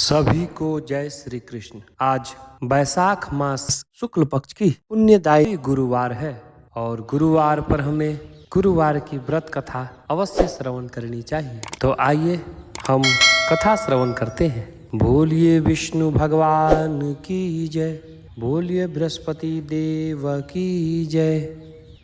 सभी को जय श्री कृष्ण। आज बैसाख मास शुक्ल पक्ष की पुण्यदायी गुरुवार है और गुरुवार पर हमें गुरुवार की व्रत कथा अवश्य श्रवण करनी चाहिए। तो आइए हम कथा श्रवण करते हैं। बोलिए विष्णु भगवान की जय, बोलिए बृहस्पति देव की जय।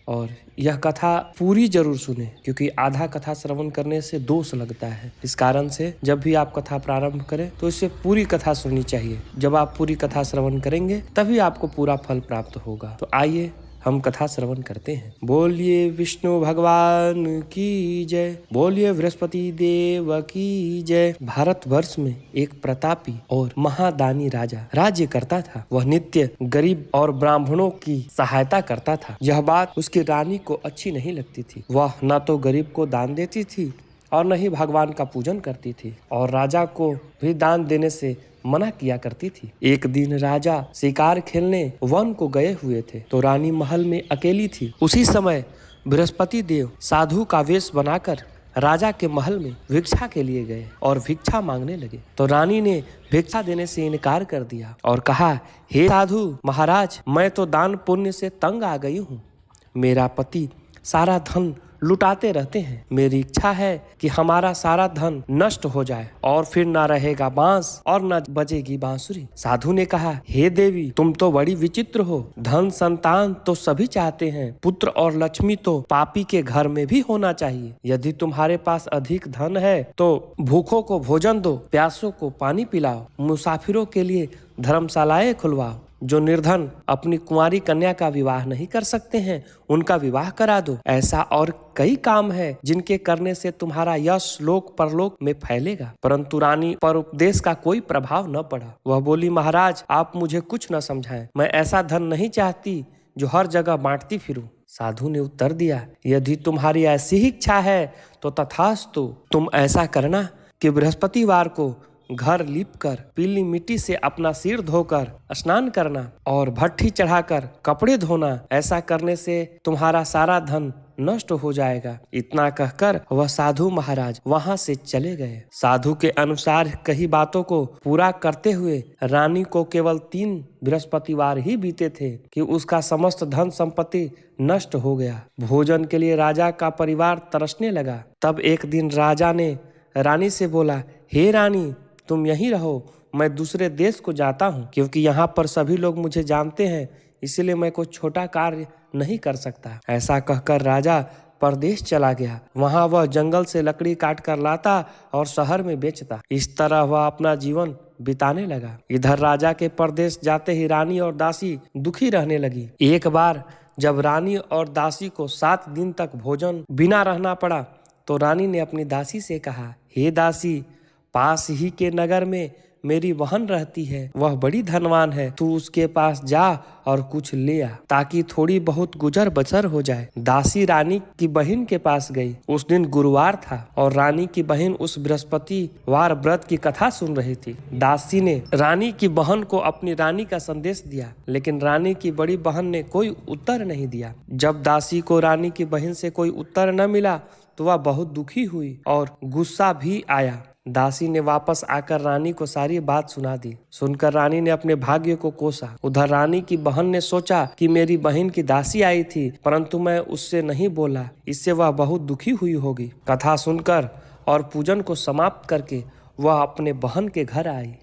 और यह कथा पूरी जरूर सुने, क्योंकि आधा कथा श्रवण करने से दोष लगता है। इस कारण से जब भी आप कथा प्रारंभ करें तो इससे पूरी कथा सुननी चाहिए। जब आप पूरी कथा श्रवण करेंगे तभी आपको पूरा फल प्राप्त होगा। तो आइए हम कथा श्रवण करते हैं। बोलिए विष्णु भगवान की जय, बोलिए बृहस्पति देव की जय। भारतवर्ष में एक प्रतापी और महादानी राजा राज्य करता था। वह नित्य गरीब और ब्राह्मणों की सहायता करता था। यह बात उसकी रानी को अच्छी नहीं लगती थी। वह न तो गरीब को दान देती थी और न ही भगवान का पूजन करती थी, और राजा को भी दान देने से मना किया करती थी। एक दिन राजा शिकार खेलने वन को गए हुए थे, तो रानी महल में अकेली थी। उसी समय बृहस्पति देव साधु का वेश बनाकर राजा के महल में भिक्षा के लिए गए और भिक्षा मांगने लगे। तो रानी ने भिक्षा देने से इनकार कर दिया और कहा, हे साधु महाराज, मैं तो दान पुण्य से तंग आ गई हूँ। मेरा पति सारा धन लुटाते रहते हैं। मेरी इच्छा है कि हमारा सारा धन नष्ट हो जाए और फिर न रहेगा बांस और न बजेगी बांसुरी। साधु ने कहा, हे देवी, तुम तो बड़ी विचित्र हो। धन संतान तो सभी चाहते हैं, पुत्र और लक्ष्मी तो पापी के घर में भी होना चाहिए। यदि तुम्हारे पास अधिक धन है तो भूखों को भोजन दो, प्यासों को पानी पिलाओ, मुसाफिरों के लिए धर्मशालाएं खुलवाओ। जो निर्धन अपनी कुंवारी कन्या का विवाह नहीं कर सकते हैं, उनका विवाह करा दो। ऐसा और कई काम है जिनके करने से तुम्हारा यश लोक परलोक में फैलेगा। परंतु रानी पर उपदेश का कोई प्रभाव न पड़ा। वह बोली, महाराज, आप मुझे कुछ न समझाएं। मैं ऐसा धन नहीं चाहती जो हर जगह बांटती फिरूं। साधु ने उत्तर दिया, यदि तुम्हारी ऐसी ही इच्छा है तो तथास्तु। तुम ऐसा करना कि बृहस्पतिवार को घर लीपकर पीली मिट्टी से अपना सिर धोकर स्नान करना और भट्ठी चढ़ाकर कपड़े धोना। ऐसा करने से तुम्हारा सारा धन नष्ट हो जाएगा। इतना कहकर वह साधु महाराज वहां से चले गए। साधु के अनुसार कई बातों को पूरा करते हुए रानी को केवल 3 बृहस्पतिवार ही बीते थे कि उसका समस्त धन संपत्ति नष्ट हो गया। भोजन के लिए राजा का परिवार तरसने लगा। तब एक दिन राजा ने रानी से बोला, हे रानी, तुम यहीं रहो, मैं दूसरे देश को जाता हूँ, क्योंकि यहाँ पर सभी लोग मुझे जानते हैं, इसलिए मैं कोई छोटा कार्य नहीं कर सकता। ऐसा कहकर राजा परदेश चला गया। वहाँ वह जंगल से लकड़ी काट कर लाता और शहर में बेचता। इस तरह वह अपना जीवन बिताने लगा। इधर राजा के परदेश जाते ही रानी और दासी दुखी रहने लगी। एक बार जब रानी और दासी को 7 दिन तक भोजन बिना रहना पड़ा, तो रानी ने अपनी दासी से कहा, हे दासी, पास ही के नगर में मेरी बहन रहती है, वह बड़ी धनवान है। तू उसके पास जा और कुछ ले आ, ताकि थोड़ी बहुत गुजर बसर हो जाए। दासी रानी की बहन के पास गई। उस दिन गुरुवार था और रानी की बहन उस बृहस्पतिवार व्रत की कथा सुन रही थी। दासी ने रानी की बहन को अपनी रानी का संदेश दिया, लेकिन रानी की बड़ी बहन ने कोई उत्तर नहीं दिया। जब दासी को रानी की बहन से कोई उत्तर न मिला तो वह बहुत दुखी हुई और गुस्सा भी आया। दासी ने वापस आकर रानी को सारी बात सुना दी। सुनकर रानी ने अपने भाग्य को कोसा। उधर रानी की बहन ने सोचा कि मेरी बहन की दासी आई थी, परंतु मैं उससे नहीं बोला, इससे वह बहुत दुखी हुई होगी। कथा सुनकर और पूजन को समाप्त करके वह अपने बहन के घर आई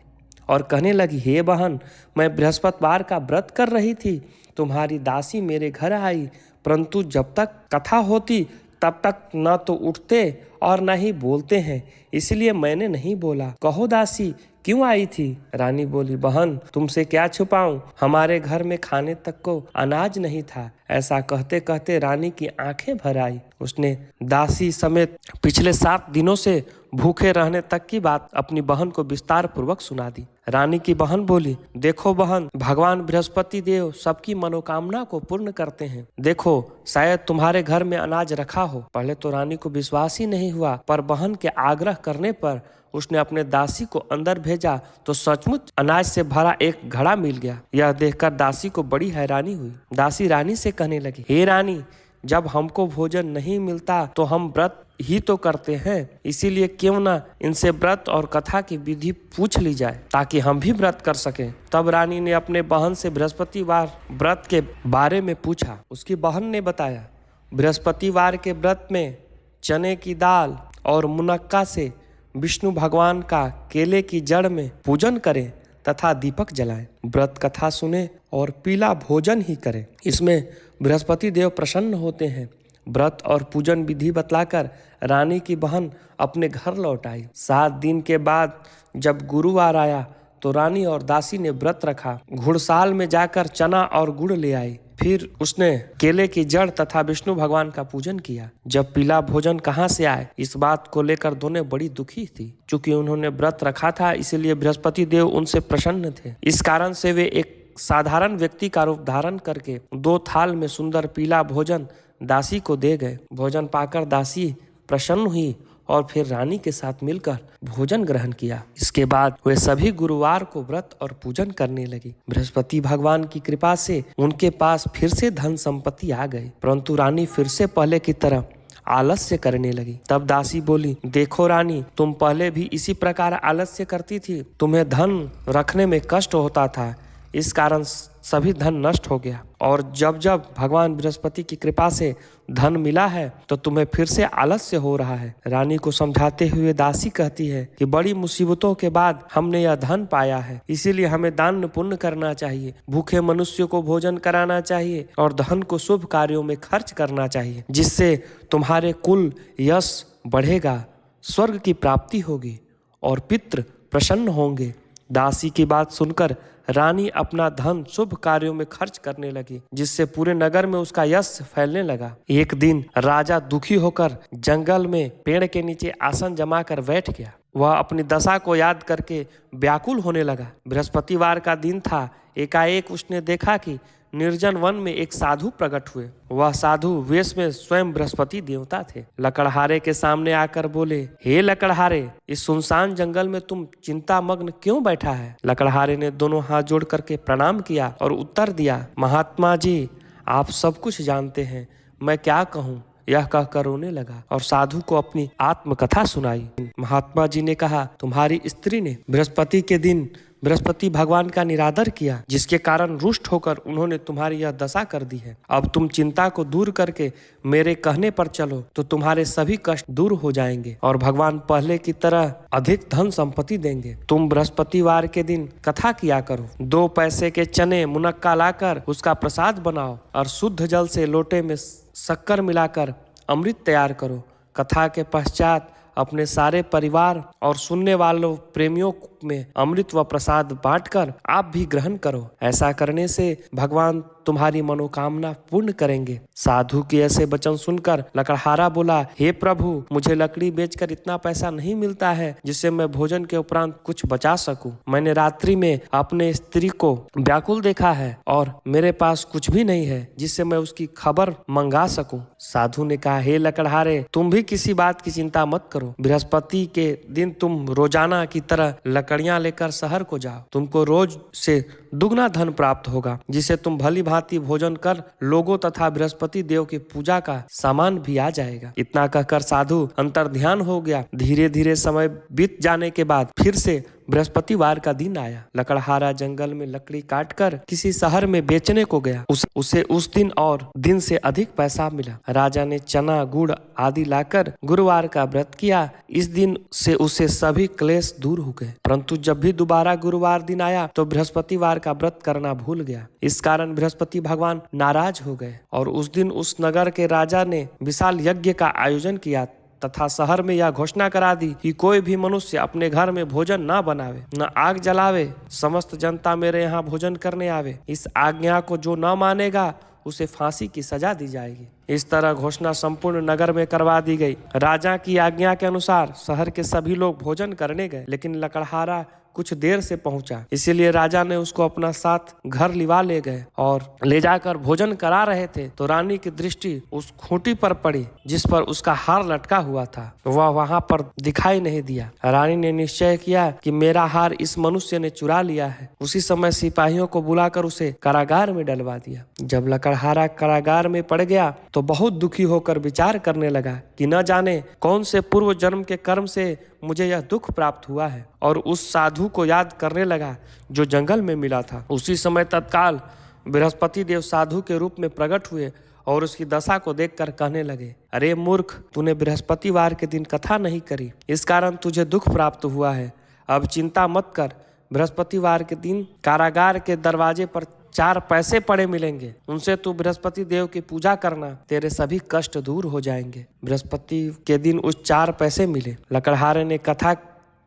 और कहने लगी, हे बहन, मैं बृहस्पतिवार का व्रत कर रही थी, तुम्हारी दासी मेरे घर आई, परंतु जब तक कथा होती तब तक न तो उठते और न ही बोलते हैं, इसलिए मैंने नहीं बोला। कहो दासी, क्यों आई थी? रानी बोली, बहन, तुमसे क्या छुपाऊं, हमारे घर में खाने तक को अनाज नहीं था। ऐसा कहते कहते रानी की आंखें भर आई। उसने दासी समेत पिछले 7 दिनों से भूखे रहने तक की बात अपनी बहन को विस्तार पूर्वक सुना दी। रानी की बहन बोली, देखो बहन, भगवान बृहस्पति देव सबकी मनोकामना को पूर्ण करते हैं। देखो, शायद तुम्हारे घर में अनाज रखा हो। पहले तो रानी को विश्वास ही नहीं हुआ, पर बहन के आग्रह करने पर उसने अपने दासी को अंदर भेजा तो सचमुच अनाज से भरा एक घड़ा मिल गया। यह देखकर दासी को बड़ी हैरानी हुई। दासी रानी से कहने लगी, हे रानी, जब हमको भोजन नहीं मिलता तो हम व्रत ही तो करते हैं, इसीलिए क्यों ना इनसे व्रत और कथा की विधि पूछ ली जाए ताकि हम भी व्रत कर सकें। तब रानी ने अपने बहन से बृहस्पतिवार व्रत के बारे में पूछा। उसकी बहन ने बताया, बृहस्पतिवार के व्रत में चने की दाल और मुनक्का से विष्णु भगवान का केले की जड़ में पूजन करें तथा दीपक जलाएं, व्रत कथा सुने और पीला भोजन ही करें। इसमें बृहस्पति देव प्रसन्न होते हैं। व्रत और पूजन विधि बतलाकर रानी की बहन अपने घर लौट आई। 7 दिन के बाद जब गुरुवार आया तो रानी और दासी ने व्रत रखा। घुड़साल में जाकर चना और गुड़ ले आई। फिर उसने केले की जड़ तथा विष्णु भगवान का पूजन किया। जब पीला भोजन कहाँ से आए, इस बात को लेकर दोनों बड़ी दुखी थी। चूंकि उन्होंने व्रत रखा था, इसलिए बृहस्पति देव उनसे प्रसन्न थे। इस कारण से वे एक साधारण व्यक्ति का रूप धारण करके 2 थाल में सुंदर पीला भोजन दासी को दे गए। भोजन पाकर दासी प्रसन्न हुई और फिर रानी के साथ मिलकर भोजन ग्रहण किया। इसके बाद वे सभी गुरुवार को व्रत और पूजन करने लगी। बृहस्पति भगवान की कृपा से उनके पास फिर से धन संपत्ति आ गई, परंतु रानी फिर से पहले की तरह आलस्य करने लगी। तब दासी बोली, देखो रानी, तुम पहले भी इसी प्रकार आलस्य करती थी। तुम्हें धन रखने में कष्ट होता था, इस कारण सभी धन नष्ट हो गया, और जब जब भगवान बृहस्पति की कृपा से धन मिला है तो तुम्हें फिर से आलस्य हो रहा है। रानी को समझाते हुए दासी कहती है कि बड़ी मुसीबतों के बाद हमने यह धन पाया है, इसीलिए हमें दान पुण्य करना चाहिए, भूखे मनुष्य को भोजन कराना चाहिए और धन को शुभ कार्यों में खर्च करना चाहिए, जिससे तुम्हारे कुल यश बढ़ेगा, स्वर्ग की प्राप्ति होगी और पितृ प्रसन्न होंगे। दासी की बात सुनकर रानी अपना धन शुभ कार्यों में खर्च करने लगी, जिससे पूरे नगर में उसका यश फैलने लगा। एक दिन राजा दुखी होकर जंगल में पेड़ के नीचे आसन जमाकर बैठ गया। वह अपनी दशा को याद करके व्याकुल होने लगा। बृहस्पतिवार का दिन था। एकाएक उसने देखा कि निर्जन वन में एक साधु प्रकट हुए। वह साधु वेश में स्वयं बृहस्पति देवता थे। लकड़हारे के सामने आकर बोले, हे लकड़हारे, इस सुनसान जंगल में तुम चिंता मग्न क्यों बैठा है? लकड़हारे ने दोनों हाथ जोड़ करके प्रणाम किया और उत्तर दिया, महात्मा जी, आप सब कुछ जानते हैं, मैं क्या कहूँ? यह कहकर रोने लगा और साधु को अपनी आत्मकथा सुनाई। महात्मा जी ने कहा, तुम्हारी स्त्री ने बृहस्पति के दिन बृहस्पति भगवान का निरादर किया, जिसके कारण रुष्ट होकर उन्होंने तुम्हारी यह दशा कर दी है। अब तुम चिंता को दूर करके मेरे कहने पर चलो तो तुम्हारे सभी कष्ट दूर हो जाएंगे और भगवान पहले की तरह अधिक धन संपत्ति देंगे। तुम बृहस्पतिवार के दिन कथा किया करो। 2 पैसे के चने मुनक्का लाकर उसका प्रसाद बनाओ और शुद्ध जल से लोटे में शक्कर मिलाकर अमृत तैयार करो। कथा के पश्चात अपने सारे परिवार और सुनने वालों प्रेमियों में अमृत व प्रसाद बांटकर आप भी ग्रहण करो। ऐसा करने से भगवान तुम्हारी मनोकामना पूर्ण करेंगे। साधु के ऐसे वचन सुनकर लकड़हारा बोला, हे प्रभु, मुझे लकड़ी बेचकर इतना पैसा नहीं मिलता है जिससे मैं भोजन के उपरांत कुछ बचा सकूं। मैंने रात्रि में अपने स्त्री को व्याकुल देखा है और मेरे पास कुछ भी नहीं है जिससे मैं उसकी खबर मंगा सकूं। साधु ने कहा, हे लकड़हारे, तुम भी किसी बात की चिंता मत करो। बृहस्पति के दिन तुम रोजाना की तरह लकड़ियां लेकर शहर को जाओ। तुमको रोज से दुगना धन प्राप्त होगा, जिससे तुम भली भांति भोजन कर लोगों तथा बृहस्पति देव की पूजा का सामान भी आ जाएगा। इतना कहकर साधु अंतर्ध्यान हो गया। धीरे धीरे समय बीत जाने के बाद फिर से बृहस्पतिवार का दिन आया। लकड़हारा जंगल में लकड़ी काटकर किसी शहर में बेचने को गया। उसे उस दिन और दिन से अधिक पैसा मिला। राजा ने चना गुड़ आदि लाकर गुरुवार का व्रत किया। इस दिन से उसे सभी क्लेश दूर हो गए। परंतु जब भी दोबारा गुरुवार दिन आया तो बृहस्पतिवार का व्रत करना भूल गया। इस कारण बृहस्पति भगवान नाराज हो गए और उस दिन उस नगर के राजा ने विशाल यज्ञ का आयोजन किया तथा शहर में यह घोषणा करा दी कि कोई भी मनुष्य अपने घर में भोजन न बनावे, न आग जलावे, समस्त जनता मेरे यहाँ भोजन करने आवे। इस आज्ञा को जो न मानेगा उसे फांसी की सजा दी जाएगी। इस तरह घोषणा संपूर्ण नगर में करवा दी गई। राजा की आज्ञा के अनुसार शहर के सभी लोग भोजन करने गए, लेकिन लकड़हारा कुछ देर से पहुंचा, इसीलिए राजा ने उसको अपना साथ घर लिवा ले गए और ले जाकर भोजन करा रहे थे तो रानी की दृष्टि उस खूंटी पर पड़ी जिस पर उसका हार लटका हुआ था। वह वहां पर दिखाई नहीं दिया। रानी ने निश्चय किया कि मेरा हार इस मनुष्य ने चुरा लिया है। उसी समय सिपाहियों को बुलाकर उसे कारागार में डलवा दिया। जब लकड़हारा कारागार में पड़ गया तो बहुत दुखी होकर विचार करने लगा कि न जाने कौन से पूर्व जन्म के कर्म से मुझे यह दुख प्राप्त हुआ है, और उस साधु को याद करने लगा जो जंगल में मिला था। उसी समय तत्काल बृहस्पति देव साधु के रूप में प्रकट हुए और उसकी दशा को देखकर कहने लगे, अरे मूर्ख, तूने बृहस्पतिवार के दिन कथा नहीं करी, इस कारण तुझे दुख प्राप्त हुआ है। अब चिंता मत कर, बृहस्पतिवार के दिन कारागार के दरवाजे पर 4 पैसे पड़े मिलेंगे, उनसे तू बृहस्पति देव की पूजा करना, तेरे सभी कष्ट दूर हो जाएंगे। बृहस्पति के दिन उस 4 पैसे मिले। लकड़हारे ने कथा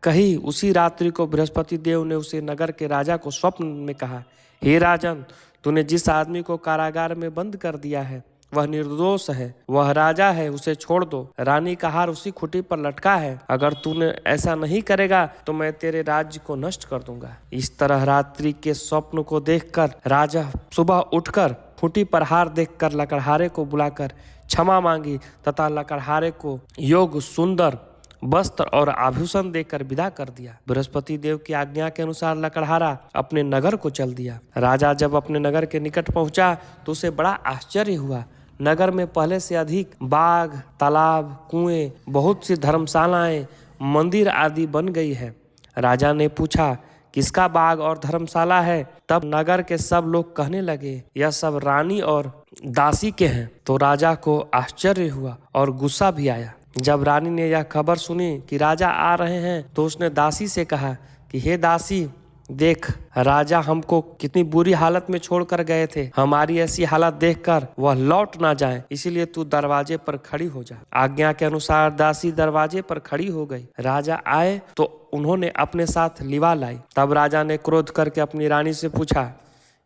कही। उसी रात्रि को बृहस्पति देव ने उसे नगर के राजा को स्वप्न में कहा, हे राजन, तूने जिस आदमी को कारागार में बंद कर दिया है वह निर्दोष है, वह राजा है, उसे छोड़ दो। रानी का हार उसी खूंटी पर लटका है। अगर तूने ऐसा नहीं करेगा तो मैं तेरे राज्य को नष्ट कर दूंगा। इस तरह रात्रि के स्वप्न को देखकर राजा सुबह उठकर खूंटी पर हार देखकर लकड़हारे को बुलाकर क्षमा मांगी तथा लकड़हारे को योग्य सुंदर वस्त्र और आभूषण देकर विदा कर दिया। बृहस्पति देव की आज्ञा के अनुसार लकड़हारा अपने नगर को चल दिया। राजा जब अपने नगर के निकट पहुंचा तो उसे बड़ा आश्चर्य हुआ। नगर में पहले से अधिक बाग, तालाब, कुएं, बहुत सी धर्मशालाएं, मंदिर आदि बन गई है। राजा ने पूछा, किसका बाग और धर्मशाला है? तब नगर के सब लोग कहने लगे, यह सब रानी और दासी के हैं। तो राजा को आश्चर्य हुआ और गुस्सा भी आया। जब रानी ने यह खबर सुनी कि राजा आ रहे हैं तो उसने दासी से कहा कि हे दासी, देख, राजा हमको कितनी बुरी हालत में छोड़कर गए थे। हमारी ऐसी हालत देखकर वह लौट ना जाए, इसीलिए तू दरवाजे पर खड़ी हो जा। आज्ञा के अनुसार दासी दरवाजे पर खड़ी हो गई। राजा आए तो उन्होंने अपने साथ लिवा लाई। तब राजा ने क्रोध करके अपनी रानी से पूछा,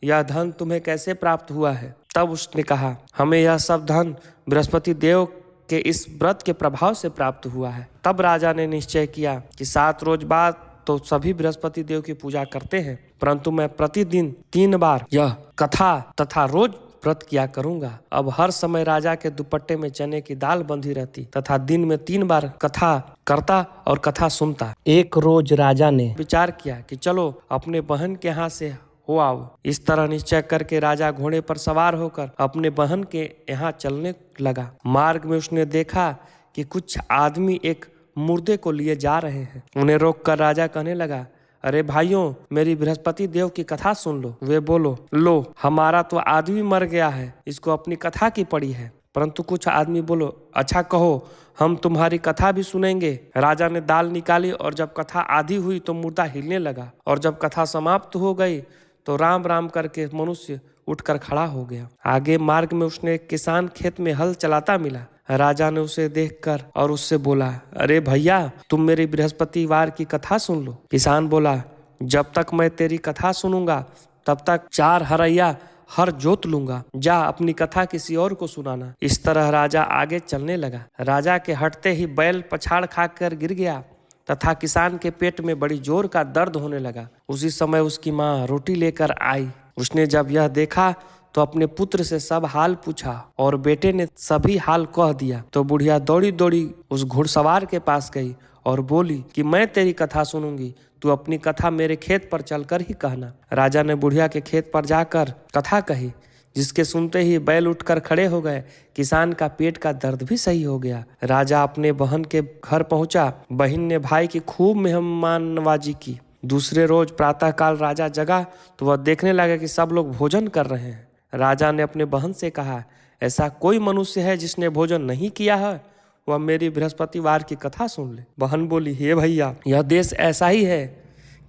यह धन तुम्हें कैसे प्राप्त हुआ है? तब उसने कहा, हमें यह सब धन बृहस्पति देव के इस व्रत के प्रभाव से प्राप्त हुआ है। तब राजा ने निश्चय किया कि 7 रोज बाद तो सभी बृहस्पति देव की पूजा करते हैं, परंतु मैं प्रतिदिन 3 बार यह कथा तथा रोज व्रत किया करूंगा। अब हर समय राजा के दुपट्टे में चने की दाल बंधी रहती तथा दिन में 3 बार कथा करता और कथा सुनता। एक रोज राजा ने विचार किया कि चलो अपने बहन के यहाँ से हो आओ। इस तरह निश्चय करके राजा घोड़े पर सवार होकर अपने बहन के यहाँ चलने लगा। मार्ग में उसने देखा कि कुछ आदमी एक मुर्दे को लिए जा रहे हैं। उन्हें रोककर राजा कहने लगा, अरे भाइयों, मेरी बृहस्पति देव की कथा सुन लो। वे बोलो, लो, हमारा तो आदमी मर गया है, इसको अपनी कथा की पड़ी है। परंतु कुछ आदमी बोलो, अच्छा कहो, हम तुम्हारी कथा भी सुनेंगे। राजा ने दाल निकाली और जब कथा आधी हुई तो मुर्दा हिलने लगा, और जब कथा समाप्त हो गई तो राम राम करके मनुष्य उठकर खड़ा हो गया। आगे मार्ग में उसने एक किसान खेत में हल चलाता मिला। राजा ने उसे देखकर और उससे बोला, अरे भैया, तुम मेरी बृहस्पतिवार की कथा सुन लो। किसान बोला, जब तक मैं तेरी कथा सुनूंगा तब तक 4 हरैया हर जोत लूंगा। जा अपनी कथा किसी और को सुनाना। इस तरह राजा आगे चलने लगा। राजा के हटते ही बैल पछाड़ खाकर गिर गया तथा किसान के पेट में बड़ी जोर का दर्द होने लगा। उसी समय उसकी माँ रोटी लेकर आई। उसने जब यह देखा तो अपने पुत्र से सब हाल पूछा और बेटे ने सभी हाल कह दिया। तो बुढ़िया दौड़ी दौड़ी उस घुड़सवार के पास गई और बोली कि मैं तेरी कथा सुनूंगी, तू अपनी कथा मेरे खेत पर चलकर ही कहना। राजा ने बुढ़िया के खेत पर जाकर कथा कही, जिसके सुनते ही बैल उठकर खड़े हो गए। किसान का पेट का दर्द भी सही हो गया। राजा अपने बहन के घर पहुंचा। बहन ने भाई की खूब मेहमान नवाजी की। दूसरे रोज प्रातःकाल राजा जगा तो वह देखने लगा कि सब लोग भोजन कर रहे हैं। राजा ने अपने बहन से कहा, ऐसा कोई मनुष्य है जिसने भोजन नहीं किया है? वह मेरी बृहस्पतिवार की कथा सुन ले। बहन बोली, हे भैया, यह देश ऐसा ही है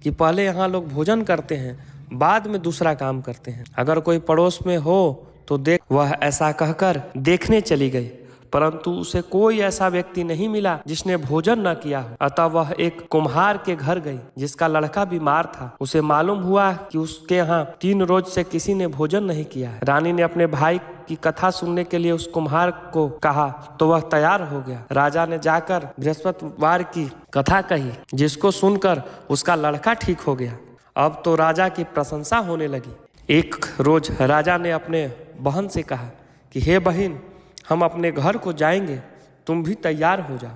कि पहले यहाँ लोग भोजन करते हैं, बाद में दूसरा काम करते हैं। अगर कोई पड़ोस में हो तो देख। वह ऐसा कहकर देखने चली गई। परंतु उसे कोई ऐसा व्यक्ति नहीं मिला जिसने भोजन न किया हो। अतः वह एक कुम्हार के घर गई जिसका लड़का बीमार था। उसे मालूम हुआ कि उसके यहाँ 3 रोज से किसी ने भोजन नहीं किया है। रानी ने अपने भाई की कथा सुनने के लिए उस कुम्हार को कहा तो वह तैयार हो गया। राजा ने जाकर बृहस्पतिवार की कथा कही जिसको सुनकर उसका लड़का ठीक हो गया। अब तो राजा की प्रशंसा होने लगी। एक रोज राजा ने अपने बहन से कहा कि हे बहन, हम अपने घर को जाएंगे, तुम भी तैयार हो जा।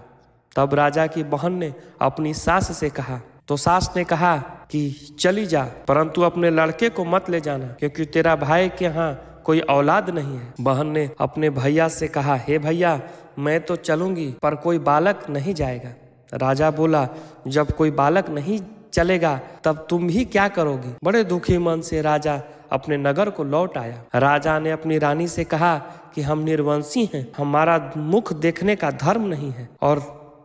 तब राजा की बहन ने अपनी सास से कहा तो सास ने कहा कि चली जा, परंतु अपने लड़के को मत ले जाना क्योंकि तेरा भाई के यहाँ कोई औलाद नहीं है। बहन ने अपने भैया से कहा हे भैया, मैं तो चलूंगी पर कोई बालक नहीं जाएगा। राजा बोला जब कोई बालक नहीं चलेगा तब तुम ही क्या करोगी। बड़े दुखी मन से राजा अपने नगर को लौट आया। राजा ने अपनी रानी से कहा कि हम निर्वंशी हैं, हमारा मुख देखने का धर्म नहीं है और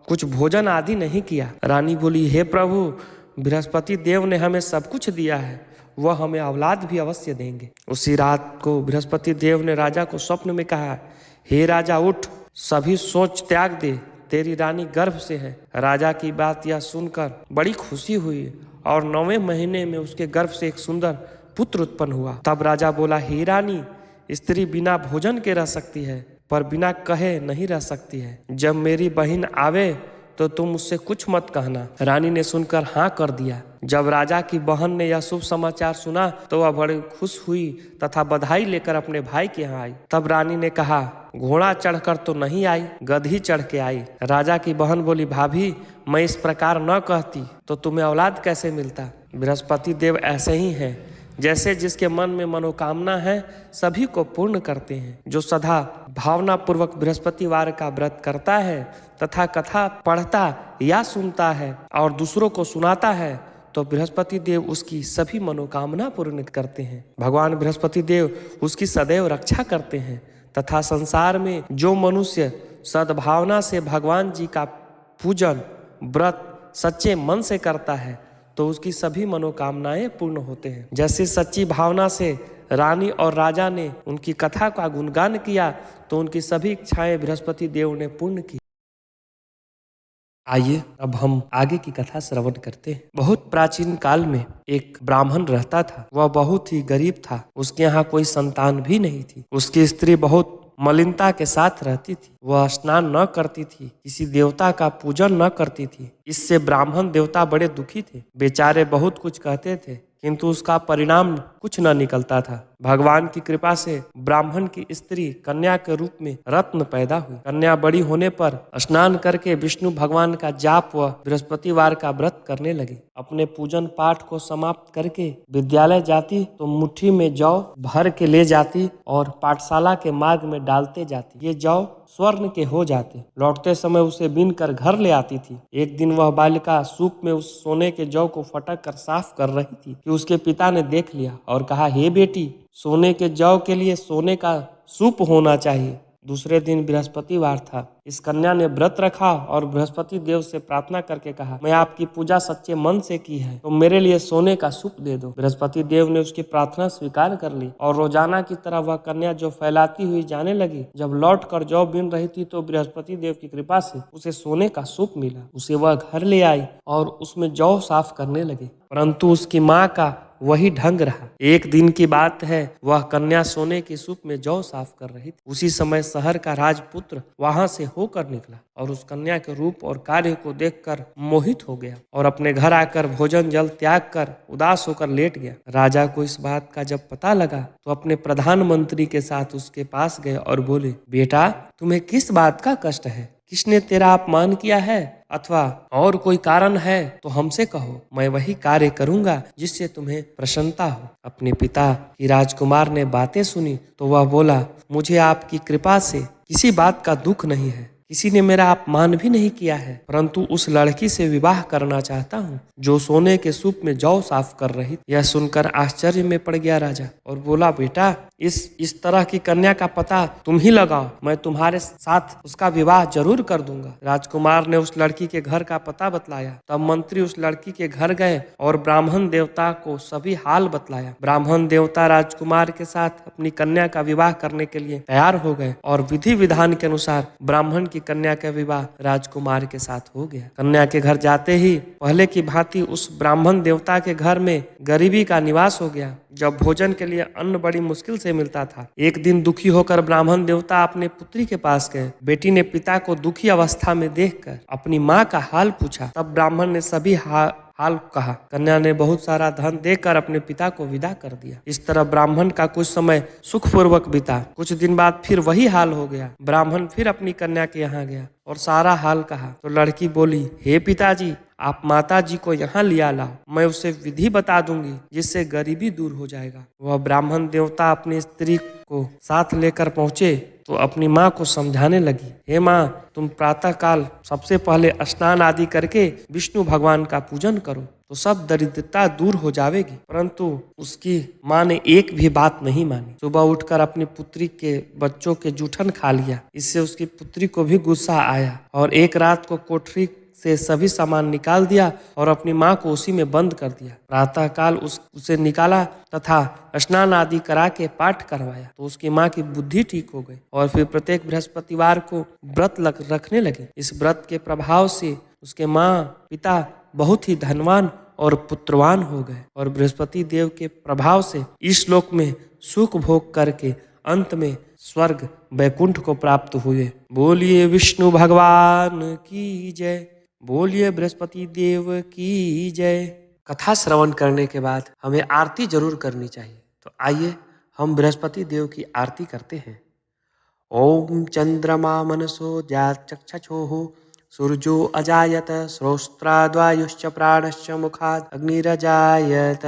कुछ भोजन आदि नहीं किया। रानी बोली हे प्रभु, बृहस्पति देव ने हमें सब कुछ दिया है, वह हमें औलाद भी अवश्य देंगे। उसी रात को बृहस्पति देव ने राजा को स्वप्न में कहा हे राजा उठ, सभी सोच त्याग दे, तेरी रानी गर्भ से है। राजा की बात यह सुनकर बड़ी खुशी हुई और 9वें महीने में उसके गर्भ से एक सुंदर पुत्र उत्पन्न हुआ। तब राजा बोला हे रानी, स्त्री बिना भोजन के रह सकती है पर बिना कहे नहीं रह सकती है। जब मेरी बहन आवे तो तुम उससे कुछ मत कहना। रानी ने सुनकर हाँ कर दिया। जब राजा की बहन ने यह शुभ समाचार सुना तो वह बड़ी खुश हुई तथा बधाई लेकर अपने भाई के यहाँ आई। तब रानी ने कहा घोड़ा चढ़कर तो नहीं आई, गधी चढ़ के आई। राजा की बहन बोली भाभी, मैं इस प्रकार न कहती तो तुम्हें औलाद कैसे मिलता। बृहस्पति देव ऐसे ही हैं, जैसे जिसके मन में मनोकामना है सभी को पूर्ण करते हैं। जो सदा भावना पूर्वक बृहस्पतिवार का व्रत करता है तथा कथा पढ़ता या सुनता है और दूसरों को सुनाता है तो बृहस्पति देव उसकी सभी मनोकामना पूर्ण करते हैं। भगवान बृहस्पति देव उसकी सदैव रक्षा करते हैं तथा संसार में जो मनुष्य सद्भावना से भगवान जी का पूजन व्रत सच्चे मन से करता है तो उसकी सभी मनोकामनाएं पूर्ण होते हैं। जैसे सच्ची भावना से रानी और राजा ने उनकी कथा का गुणगान किया तो उनकी सभी इच्छाएं बृहस्पति देव ने पूर्ण की। आइए अब हम आगे की कथा श्रवण करते हैं। बहुत प्राचीन काल में एक ब्राह्मण रहता था। वह बहुत ही गरीब था, उसके यहाँ कोई संतान भी नहीं थी। उसकी स्त्री बहुत मलिनता के साथ रहती थी। वह स्नान न करती थी, किसी देवता का पूजन न करती थी। इससे ब्राह्मण देवता बड़े दुखी थे। बेचारे बहुत कुछ कहते थे किंतु उसका परिणाम कुछ न निकलता था। भगवान की कृपा से ब्राह्मण की स्त्री कन्या के रूप में रत्न पैदा हुई। कन्या बड़ी होने पर स्नान करके विष्णु भगवान का जाप व बृहस्पतिवार का व्रत करने लगी। अपने पूजन पाठ को समाप्त करके विद्यालय जाती तो मुट्ठी में जौ भर के ले जाती और पाठशाला के मार्ग में डालते जाती। ये जौ स्वर्ण के हो जाते। लौटते समय उसे बीन कर घर ले आती थी। एक दिन वह बालिका सूप में उस सोने के जौ को फटक कर साफ कर रही थी कि उसके पिता ने देख लिया और कहा हे बेटी, सोने के जौ के लिए सोने का सूप होना चाहिए। दूसरे दिन बृहस्पतिवार था। इस कन्या ने व्रत रखा और बृहस्पति देव से प्रार्थना करके कहा मैं आपकी पूजा सच्चे मन से की है तो मेरे लिए सोने का सूप दे दो। बृहस्पति देव ने उसकी प्रार्थना स्वीकार कर ली और रोजाना की तरह वह कन्या जो फैलाती हुई जाने लगी। जब लौट कर जौ बीन रही थी तो बृहस्पति देव की कृपा से उसे सोने का सूप मिला। उसे वह घर ले आई और उसमें जौ साफ करने लगी, परंतु उसकी माँ का वही ढंग रहा। एक दिन की बात है, वह कन्या सोने की सूप में जौ साफ कर रही थी। उसी समय शहर का राजपुत्र वहां से होकर निकला और उस कन्या के रूप और कार्य को देखकर मोहित हो गया और अपने घर आकर भोजन जल त्याग कर उदास होकर लेट गया। राजा को इस बात का जब पता लगा तो अपने प्रधानमंत्री के साथ उसके पास गए और बोले बेटा, तुम्हें किस बात का कष्ट है? किसने तेरा अपमान किया है अथवा और कोई कारण है तो हमसे कहो, मैं वही कार्य करूंगा जिससे तुम्हें प्रसन्नता हो। अपने पिता की राजकुमार ने बातें सुनी तो वह बोला मुझे आपकी कृपा से किसी बात का दुख नहीं है, किसी ने मेरा अपमान भी नहीं किया है, परंतु उस लड़की से विवाह करना चाहता हूँ जो सोने के सूप में जौ साफ कर रही थी। यह सुनकर आश्चर्य में पड़ गया राजा और बोला, बेटा इस तरह की कन्या का पता तुम ही लगाओ, मैं तुम्हारे साथ उसका विवाह जरूर कर दूंगा। राजकुमार ने उस लड़की के घर का पता बतलाया। तब मंत्री उस लड़की के घर गए और ब्राह्मण देवता को सभी हाल बतलाया। ब्राह्मण देवता राजकुमार के साथ अपनी कन्या का विवाह करने के लिए तैयार हो गए और विधि विधान के अनुसार ब्राह्मण की कन्या का विवाह राजकुमार के साथ हो गया। कन्या के घर जाते ही पहले की भांति उस ब्राह्मण देवता के घर में गरीबी का निवास हो गया। जब भोजन के लिए अन्न बड़ी मुश्किल से मिलता था। एक दिन दुखी होकर ब्राह्मण देवता अपने पुत्री के पास गए। बेटी ने पिता को दुखी अवस्था में देखकर अपनी माँ का हाल पूछा। तब ब्राह्मण ने सभी हाल कहा। कन्या ने बहुत सारा धन देकर अपने पिता को विदा कर दिया। इस तरह ब्राह्मण का कुछ समय सुखपूर्वक बीता। कुछ दिन बाद फिर वही हाल हो गया। ब्राह्मण फिर अपनी कन्या के यहाँ गया और सारा हाल कहा। तो लड़की बोली, हे पिताजी, आप माता जी को यहाँ लिया लाओ, मैं उसे विधि बता दूंगी जिससे गरीबी दूर हो जाएगा। वह ब्राह्मण देवता अपनी स्त्री को साथ लेकर पहुंचे तो अपनी माँ को समझाने लगी, हे माँ, तुम प्रातः काल सबसे पहले स्नान आदि करके विष्णु भगवान का पूजन करो तो सब दरिद्रता दूर हो जाएगी। परंतु उसकी माँ ने एक भी बात नहीं मानी। सुबह उठकर अपनी पुत्री के बच्चों के जूठन खा लिया। इससे उसकी पुत्री को भी गुस्सा आया और एक रात को कोठरी से सभी सामान निकाल दिया और अपनी माँ को उसी में बंद कर दिया। प्रातःकाल उसे निकाला तथा स्नान आदि करा के पाठ करवाया तो उसकी माँ की बुद्धि ठीक हो गई और फिर प्रत्येक बृहस्पतिवार को व्रत रखने लगे। इस व्रत के प्रभाव से उसके माँ पिता बहुत ही धनवान और पुत्रवान हो गए और बृहस्पति देव के प्रभाव से इस लोक में सुख भोग करके अंत में स्वर्ग वैकुंठ को प्राप्त हुए। बोलिए विष्णु भगवान की जय, बोलिए बृहस्पति देव की जय। कथा श्रवण करने के बाद हमें आरती जरूर करनी चाहिए। तो आइए हम बृहस्पति देव की आरती करते हैं। ओम चंद्रमा मनसो चक्षुः सूर्यो अजायत श्रोत्राद्वायुश्च प्राणश्च मुखात् अग्निरजायत।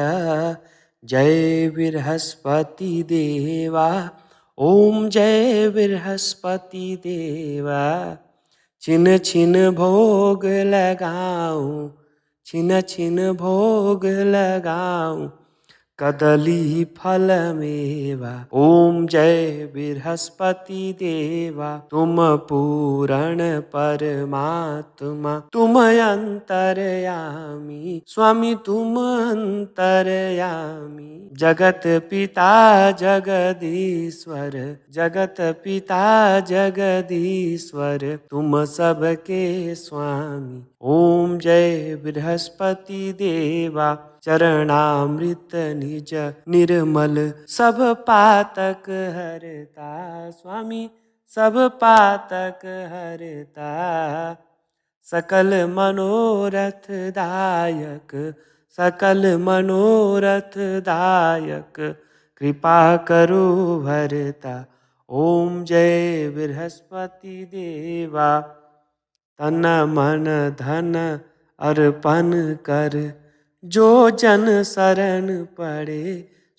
जय बृहस्पति देवा, ओम जय बृहस्पति देवा। छिन छिन भोग लगाऊं, छिन छिन भोग लगाऊं, कदली फल मेवा। ओम जय बृहस्पति देवा, तुम पूरण परमात्मा, तुम अंतर्यामी स्वामी, तुम अंतर्यामी। जगत पिता जगदीश्वर, जगत पिता जगदीश्वर, तुम सबके स्वामी। ओम जय बृहस्पति देवा, चरणामृत निज निर्मल, सब पातक हरता स्वामी, सब पातक हरता। सकल मनोरथ दायक, सकल मनोरथ दायक, कृपा करो भरता। ओम जय बृहस्पति देवा, तन मन धन अर्पण कर, जो जन शरण पड़े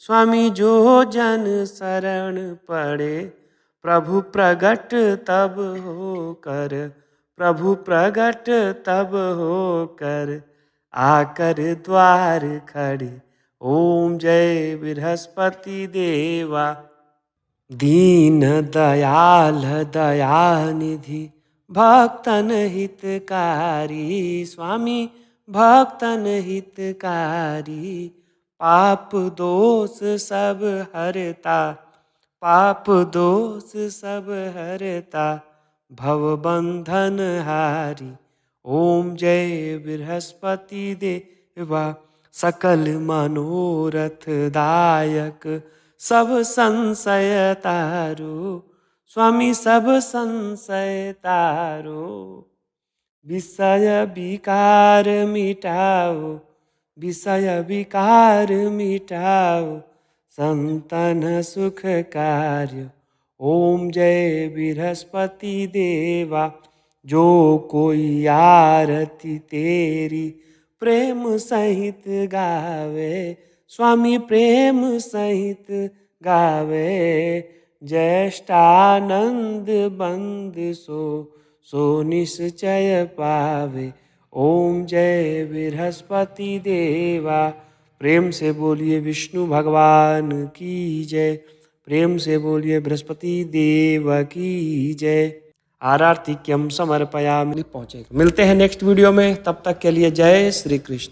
स्वामी, जो जन शरण पड़े। प्रभु प्रगट तब हो कर, प्रभु प्रगट तब हो कर, आकर द्वार खड़े। ओम जय बृहस्पति देवा, दीन दयाल दयानिधि, भक्तन हितकारी स्वामी, भक्तन हितकारी। पाप दोष सब हरता, पाप दोष सब हरता, भव बंधन हारी। ओम जय बृहस्पति देवा, सकल मनोरथ दायक, सब संशय तारो स्वामी, सब संशय तारो। विषय विकार मिटाओ, विषय विकार मिटाओ, संतन सुख कार्य। ओम जय बृहस्पति देवा, जो कोई आरती तेरी प्रेम सहित गावे स्वामी, प्रेम सहित गावे। ज्येष्ठानंद बंद सो सो निश्चय पावे। ओम जय बृहस्पति देवा। प्रेम से बोलिए विष्णु भगवान की जय। प्रेम से बोलिए बृहस्पति देव की जय। आरतिक्यम समर्पयामि। पहुंचेगा। मिलते हैं नेक्स्ट वीडियो में, तब तक के लिए जय श्री कृष्ण।